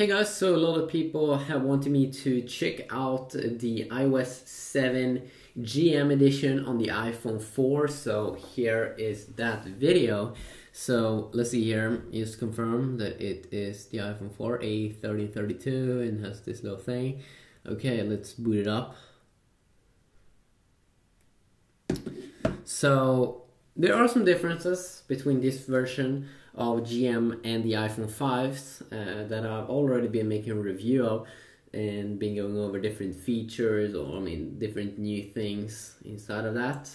Hey guys, so a lot of people have wanted me to check out the iOS 7 GM edition on the iPhone 4, so here is that video. So let's see here, just confirm that it is the iPhone 4 A1332 and has this little thing. Okay, let's boot it up. So there are some differences between this version of GM and the iPhone 5s that I've already been making a review of and been going over different features, or different new things inside of that.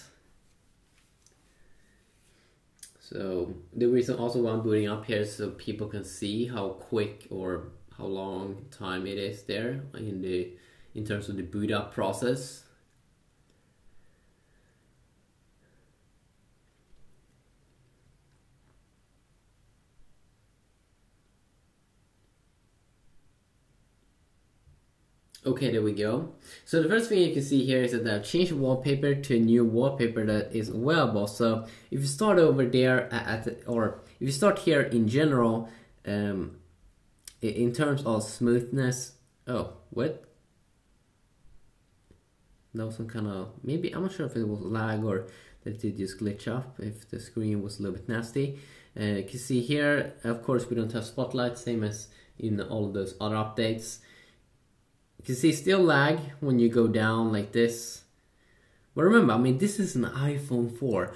So the reason also why I'm booting up here is so people can see how quick or how long time it is there in terms of the boot up process. Okay, there we go. So the first thing you can see here is that I've changed the wallpaper to a new wallpaper that is wearable. So if you start over there or if you start here in general, in terms of smoothness, oh, what? That was some kind of, maybe, I'm not sure if it was lag or that it did just glitch up, if the screen was a little bit nasty. You can see here, of course, we don't have spotlight, same as in all of those other updates. You can see still lag when you go down like this. But remember, this is an iPhone 4.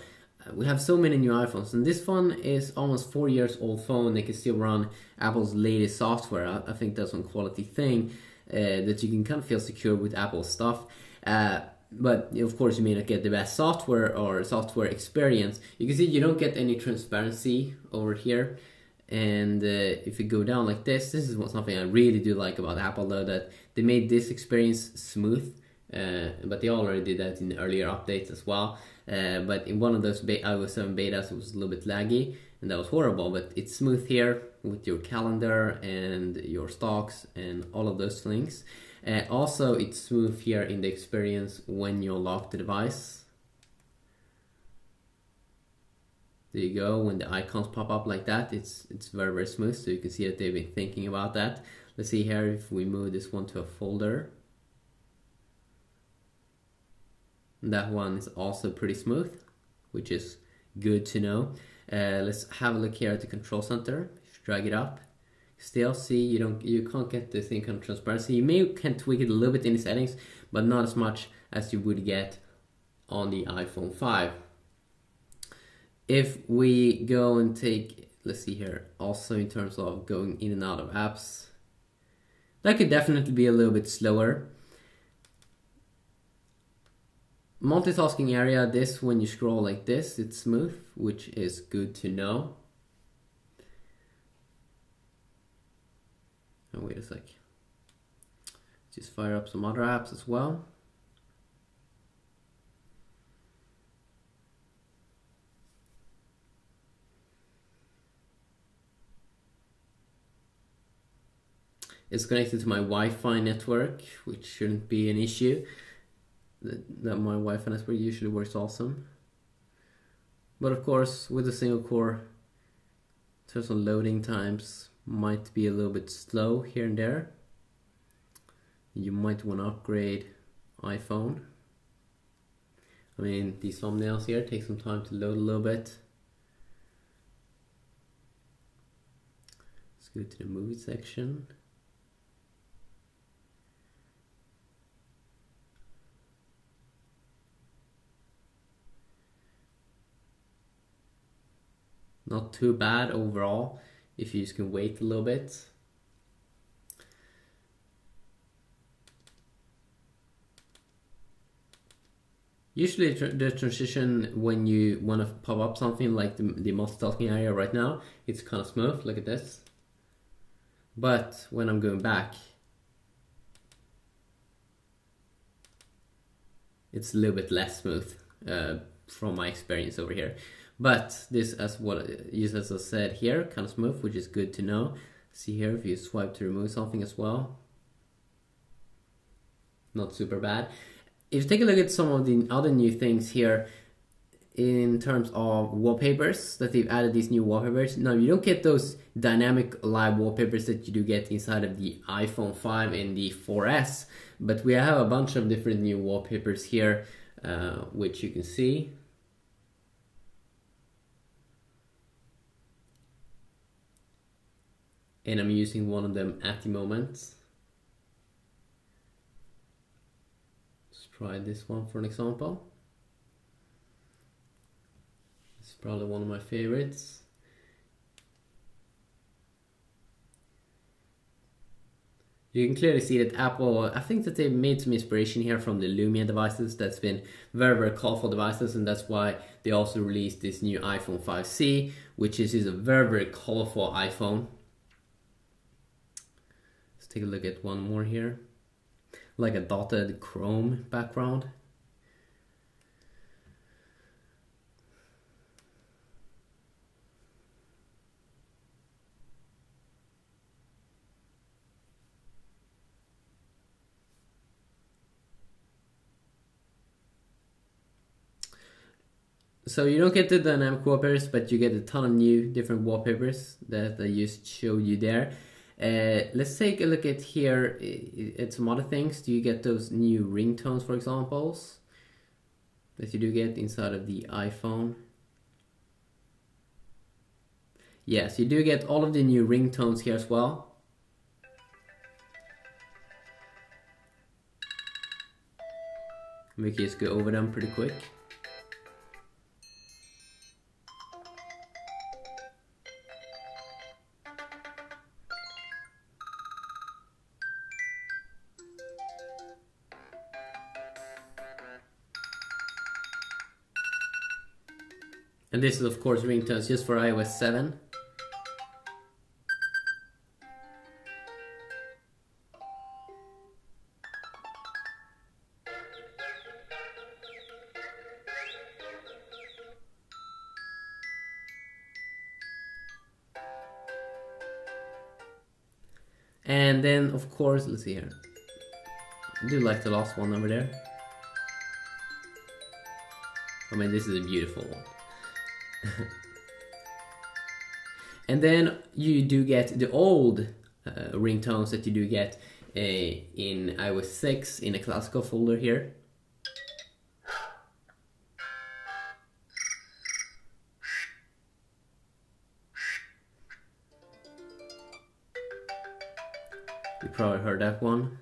We have so many new iPhones, and this phone is almost 4 years old phone. They can still run Apple's latest software. I think that's one quality thing that you can kind of feel secure with Apple stuff. But of course, you may not get the best software or software experience. You can see you don't get any transparency over here. And if you go down like this is something I really do like about Apple, though, that they made this experience smooth, but they already did that in earlier updates as well. But in one of those iOS 7 betas it was a little bit laggy, and that was horrible, but it's smooth here with your calendar and your stocks and all of those things. Also, it's smooth here in the experience when you unlock the device. There you go, when the icons pop up like that, it's very, very smooth, so you can see that they've been thinking about that. Let's see here if we move this one to a folder. That one is also pretty smooth, which is good to know. Let's have a look here at the control center. If you drag it up, still see you can't get the thing kind of transparency. You can tweak it a little bit in the settings, but not as much as you would get on the iPhone 5. If we go and take, let's see here, also in terms of going in and out of apps, that could definitely be a little bit slower. Multitasking area, this when you scroll like this, it's smooth, which is good to know. Oh, wait a sec. Just fire up some other apps as well. It's connected to my Wi-Fi network, which shouldn't be an issue. That my Wi-Fi network usually works awesome. But of course, with a single core, in terms of loading times, might be a little bit slow here and there. You might want to upgrade iPhone. These thumbnails here take some time to load a little bit. Let's go to the movie section. Not too bad overall, if you just can wait a little bit. Usually the transition when you want to pop up something like the multitasking area right now, it's kind of smooth, look at this. But when I'm going back, it's a little bit less smooth from my experience over here. But this, as I said here, kind of smooth, which is good to know. See here, if you swipe to remove something as well, not super bad. If you take a look at some of the other new things here, in terms of wallpapers, that they've added these new wallpapers. Now you don't get those dynamic live wallpapers that you do get inside of the iPhone 5 and the 4S, but we have a bunch of different new wallpapers here, which you can see. And I'm using one of them at the moment. Let's try this one for an example. It's probably one of my favorites. You can clearly see that Apple, I think that they've made some inspiration here from the Lumia devices. That's been very, very colorful devices, and that's why they also released this new iPhone 5C, which is a very, very colorful iPhone. Let's take a look at one more here. Like a dotted chrome background. So you don't get the dynamic wallpapers, but you get a ton of new different wallpapers that I just showed you there. Let's take a look at here at some other things. Do you get those new ringtones, for example, that you do get inside of the iPhone? Yes, you do get all of the new ringtones here as well. We can just go over them pretty quick. And this is of course ringtones just for iOS 7. And then of course, let's see here. I do like the last one over there. I mean, this is a beautiful one. And then you do get the old ringtones that you do get in iOS 6 in a classical folder here. You probably heard that one.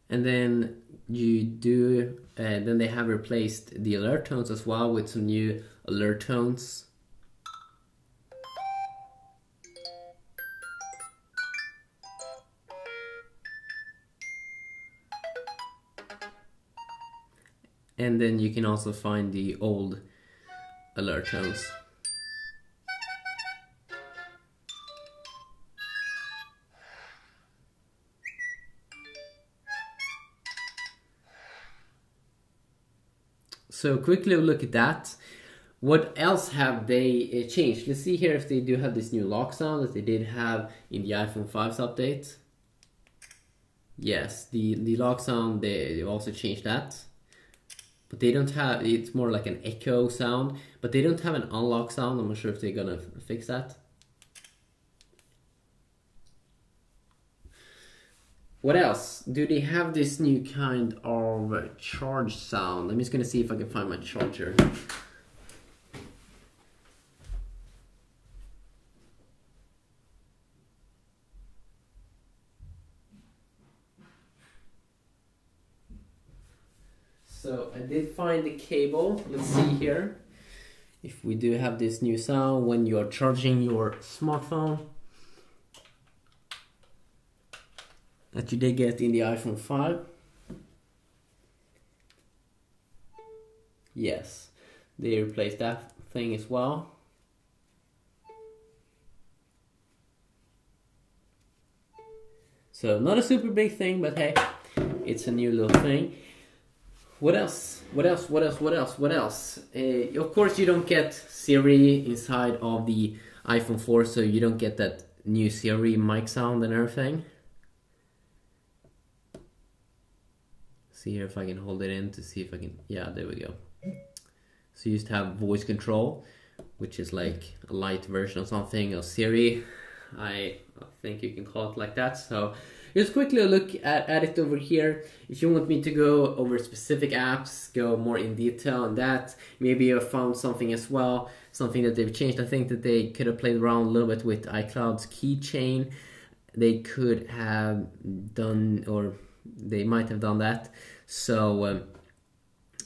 And then you do, then they have replaced the alert tones as well with some new alert tones. And then you can also find the old alert tones. So quickly look at that. What else have they changed? Let's see here if they do have this new lock sound that they did have in the iPhone 5's update. Yes, the lock sound, they also changed that. But they don't have, it's more like an echo sound, but they don't have an unlock sound. I'm not sure if they're gonna fix that. What else? Do they have this new kind of charge sound? I'm just gonna see if I can find my charger. So I did find the cable. Let's see here if we do have this new sound when you are charging your smartphone that you did get in the iPhone 5. Yes, they replaced that thing as well. So not a super big thing, but hey, it's a new little thing. What else? What else? What else? What else? What else? Of course, you don't get Siri inside of the iPhone 4, so you don't get that new Siri mic sound and everything. See here if I can hold it in to see if I can, yeah, there we go. So you used to have voice control, which is like a light version of something, or Siri. I think you can call it like that. So just quickly look at it over here. If you want me to go over specific apps, go more in detail on that, maybe you found something as well, something that they've changed. I think that they could have played around a little bit with iCloud's keychain. They could have done, or they might have done that. So,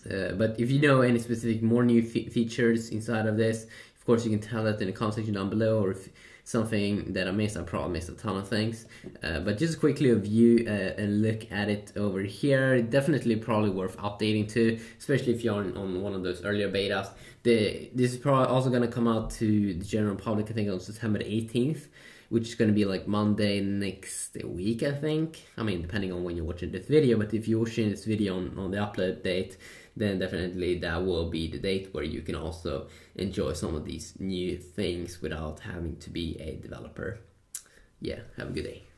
but if you know any specific more new features inside of this, of course you can tell that in the comment section down below, or if something that I missed, I probably missed a ton of things. But just quickly a view and look at it over here. Definitely probably worth updating to, especially if you're on one of those earlier betas. This is probably also going to come out to the general public, I think, on September 18th, which is going to be like Monday next week, I think. I mean, depending on when you're watching this video, but if you're watching this video on the upload date, then definitely that will be the date where you can also enjoy some of these new things without having to be a developer. Yeah, have a good day.